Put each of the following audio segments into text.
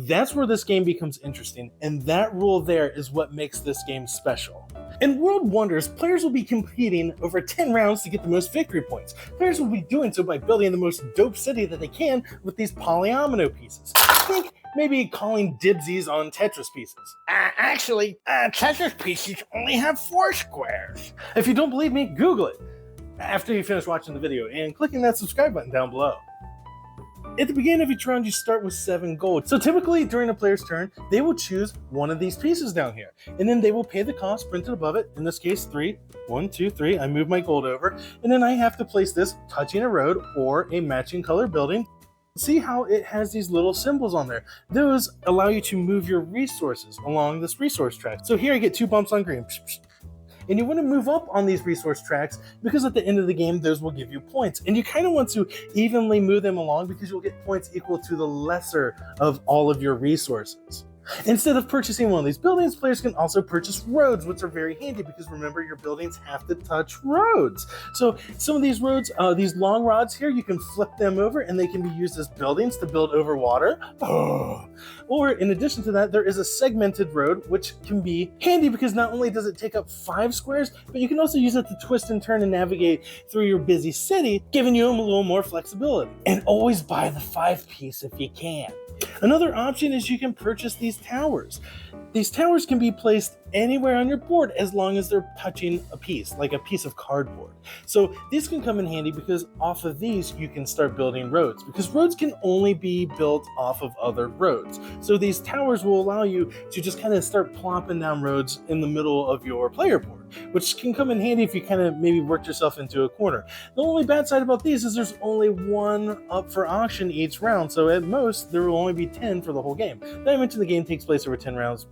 That's where this game becomes interesting, and that rule there is what makes this game special. In World Wonders, players will be competing over 10 rounds to get the most victory points. Players will be doing so by building the most dope city that they can with these polyomino pieces. Think maybe calling dibsies on Tetris pieces. Actually, Tetris pieces only have 4 squares. If you don't believe me, Google it after you finish watching the video and clicking that subscribe button down below. At the beginning of each round, you start with 7 gold. So typically during a player's turn, they will choose one of these pieces down here. And then they will pay the cost printed above it. In this case, 3. 1, 2, 3. I move my gold over. And then I have to place this touching a road or a matching color building. See how it has these little symbols on there. Those allow you to move your resources along this resource track. So here I get 2 bumps on green. And you want to move up on these resource tracks because at the end of the game, those will give you points. And you kind of want to evenly move them along because you'll get points equal to the lesser of all of your resources. Instead of purchasing one of these buildings, players can also purchase roads, which are very handy because remember, your buildings have to touch roads. So some of these roads, these long rods here, you can flip them over and they can be used as buildings to build over water. Or in addition to that, there is a segmented road, which can be handy because not only does it take up 5 squares, but you can also use it to twist and turn and navigate through your busy city, giving you a little more flexibility. And always buy the 5 piece if you can. Another option is you can purchase these towers. These towers can be placed anywhere on your board as long as they're touching a piece, like a piece of cardboard. So these can come in handy because off of these you can start building roads, because roads can only be built off of other roads. So these towers will allow you to just kind of start plopping down roads in the middle of your player board, which can come in handy if you kind of maybe work yourself into a corner. The only bad side about these is there's only 1 up for auction each round, so at most there will only be 10 for the whole game. Then I mentioned the game takes place over 10 rounds.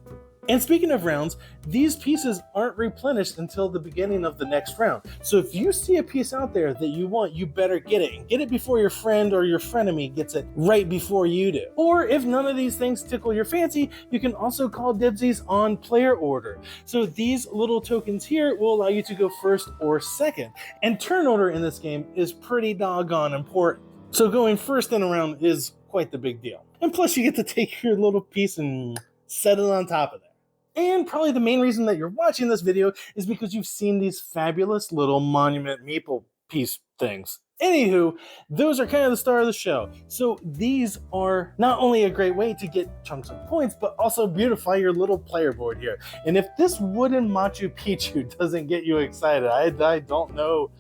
And speaking of rounds, these pieces aren't replenished until the beginning of the next round. So if you see a piece out there that you want, you better get it. And get it before your friend or your frenemy gets it right before you do. Or if none of these things tickle your fancy, you can also call dibsies on player order. So these little tokens here will allow you to go first or second. And turn order in this game is pretty doggone important. So going first in a round is quite the big deal. And plus you get to take your little piece and set it on top of that. And probably the main reason that you're watching this video is because you've seen these fabulous little monument meeple piece things. Anywho, those are kind of the star of the show. So these are not only a great way to get chunks of points, but also beautify your little player board here. And if this wooden Machu Picchu doesn't get you excited, I don't know,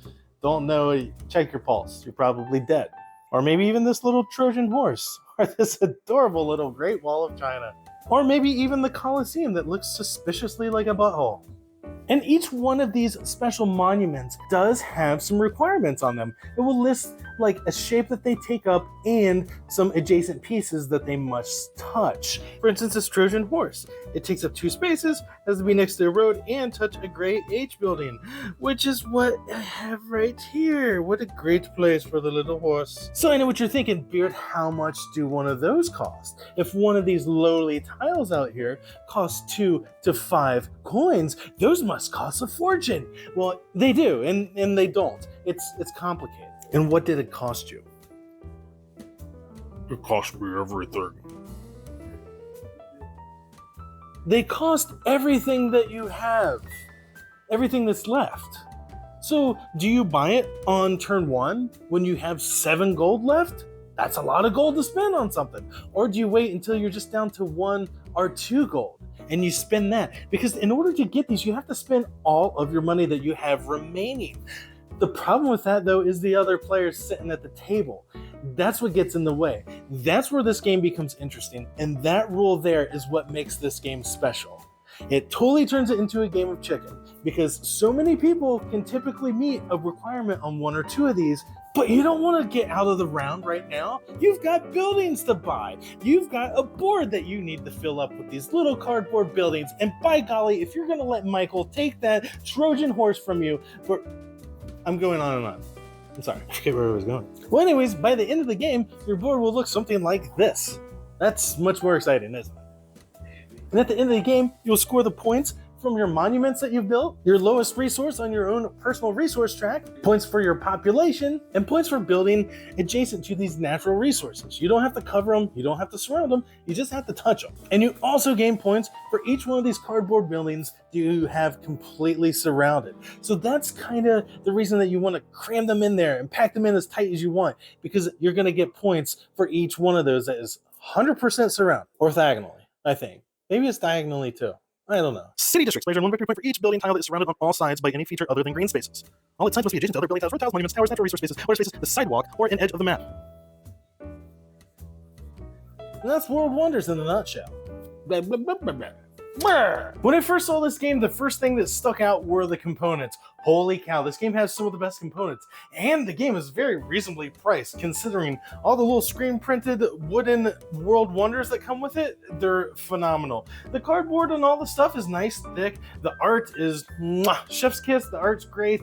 check your pulse. You're probably dead. Or maybe even this little Trojan horse, or this adorable little Great Wall of China. Or maybe even the Colosseum that looks suspiciously like a butthole. And each one of these special monuments does have some requirements on them. It will list like a shape that they take up and some adjacent pieces that they must touch. For instance, this Trojan horse. It takes up 2 spaces, has to be next to a road, and touch a great H building, which is what I have right here. What a great place for the little horse. So I know what you're thinking, Beard, how much do one of those cost? If one of these lowly tiles out here costs 2 to 5 coins, those must cost a fortune. Well, they do, and they don't. It's complicated. And what did it cost you? It cost me everything. They cost everything that you have. Everything that's left. So, do you buy it on turn 1 when you have 7 gold left? That's a lot of gold to spend on something. Or do you wait until you're just down to 1 or 2 gold and you spend that? Because in order to get these, you have to spend all of your money that you have remaining. The problem with that, though, is the other players sitting at the table. That's what gets in the way. That's where this game becomes interesting, and that rule there is what makes this game special. It totally turns it into a game of chicken, because so many people can typically meet a requirement on 1 or 2 of these, but you don't want to get out of the round right now. You've got buildings to buy. You've got a board that you need to fill up with these little cardboard buildings, and by golly, if you're going to let Michael take that Trojan horse from you for... I'm going on and on. I'm sorry, I forget where I was going. Well, anyways, by the end of the game, your board will look something like this. That's much more exciting, isn't it? And at the end of the game, you'll score the points from your monuments that you've built, your lowest resource on your own personal resource track, points for your population, and points for building adjacent to these natural resources. You don't have to cover them, you don't have to surround them, you just have to touch them. And you also gain points for each one of these cardboard buildings that you have completely surrounded. So that's kind of the reason that you want to cram them in there and pack them in as tight as you want, because you're going to get points for each one of those that is 100% surround, orthogonally, I think. Maybe it's diagonally too. I don't know. City districts. Players earn 1 victory point for each building tile that is surrounded on all sides by any feature other than green spaces. All its sides must be adjacent to other building tiles, road tiles, monuments, towers, natural resource spaces, water spaces, the sidewalk, or an edge of the map. And that's World Wonders in a nutshell. Blah, blah, blah, blah, blah. When I first saw this game, the first thing that stuck out were the components. Holy cow, this game has some of the best components, and the game is very reasonably priced considering all the little screen printed wooden world wonders that come with it. They're phenomenal. The cardboard and all the stuff is nice, thick. The art is chef's kiss. The art's great.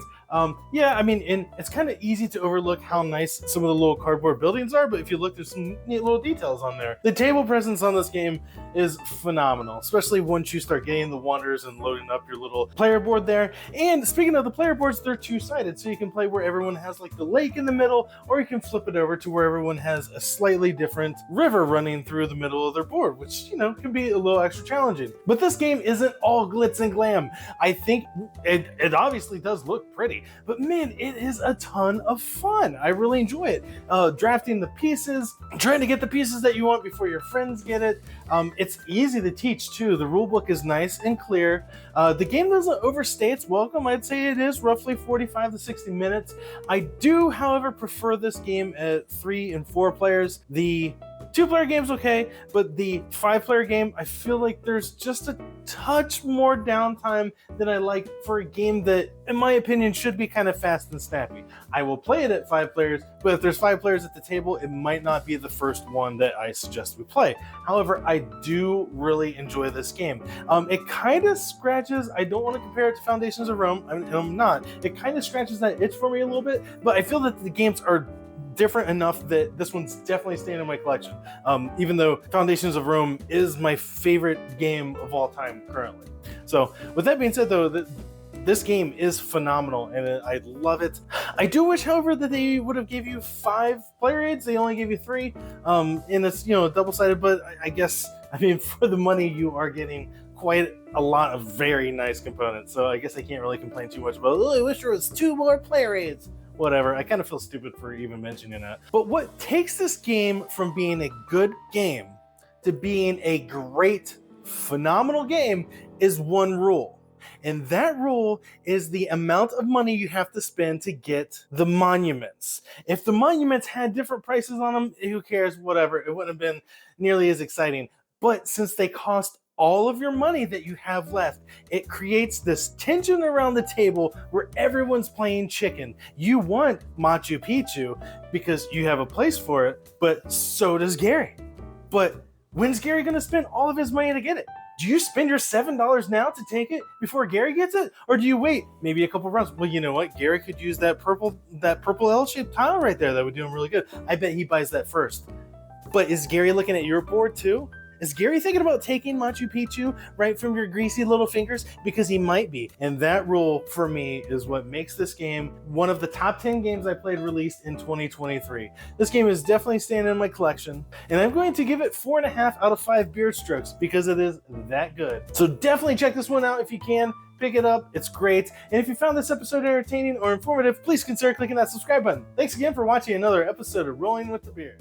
Yeah, I mean, and it's kind of easy to overlook how nice some of the little cardboard buildings are, but if you look, there's some neat little details on there. The table presence on this game is phenomenal, especially once you start getting the wonders and loading up your little player board there. And speaking of the player boards, they're two-sided, so you can play where everyone has like the lake in the middle, or you can flip it over to where everyone has a slightly different river running through the middle of their board, which, you know, can be a little extra challenging. But this game isn't all glitz and glam. I think it obviously does look pretty, but man, it is a ton of fun. I really enjoy it. Drafting the pieces, trying to get the pieces that you want before your friends get it. It's easy to teach too. The rulebook is nice and clear. The game doesn't overstay its welcome. I'd say it is roughly 45 to 60 minutes. I do, however, prefer this game at 3 and 4 players. The 2-player game's okay, but the 5-player game, I feel like there's just a touch more downtime than I like for a game that, in my opinion, should be kind of fast and snappy. I will play it at 5 players, but if there's 5 players at the table, it might not be the first one that I suggest we play. However, I do really enjoy this game. It kind of scratches, I don't want to compare it to Foundations of Rome, I'm not. It kind of scratches that itch for me a little bit, but I feel that the games are different enough that this one's definitely staying in my collection, even though Foundations of Rome is my favorite game of all time currently. So with that being said though, this game is phenomenal and I love it. I do wish, however, that they would have gave you 5 player aids. They only gave you 3, and it's, you know, double-sided, but I guess, I mean, for the money you are getting quite a lot of very nice components, so I guess I can't really complain too much about, oh, I wish there was 2 more player aids. Whatever, I kind of feel stupid for even mentioning that. But what takes this game from being a good game to being a great, phenomenal game is one rule. And that rule is the amount of money you have to spend to get the monuments. If the monuments had different prices on them, who cares, whatever, it wouldn't have been nearly as exciting. But since they cost all of your money that you have left, it creates this tension around the table where everyone's playing chicken. You want Machu Picchu because you have a place for it, but so does Gary. But when's Gary going to spend all of his money to get it? Do you spend your $7 now to take it before Gary gets it? Or do you wait maybe a couple rounds? Well, you know what? Gary could use that purple L-shaped tile right there. That would do him really good. I bet he buys that first. But is Gary looking at your board too? Is Gary thinking about taking Machu Picchu right from your greasy little fingers? Because he might be. And that rule, for me, is what makes this game one of the top 10 games I played released in 2023. This game is definitely staying in my collection, and I'm going to give it 4.5 out of 5 beard strokes because it is that good. So definitely check this one out if you can. Pick it up, it's great. And if you found this episode entertaining or informative, please consider clicking that subscribe button. Thanks again for watching another episode of Rolling with the Beard.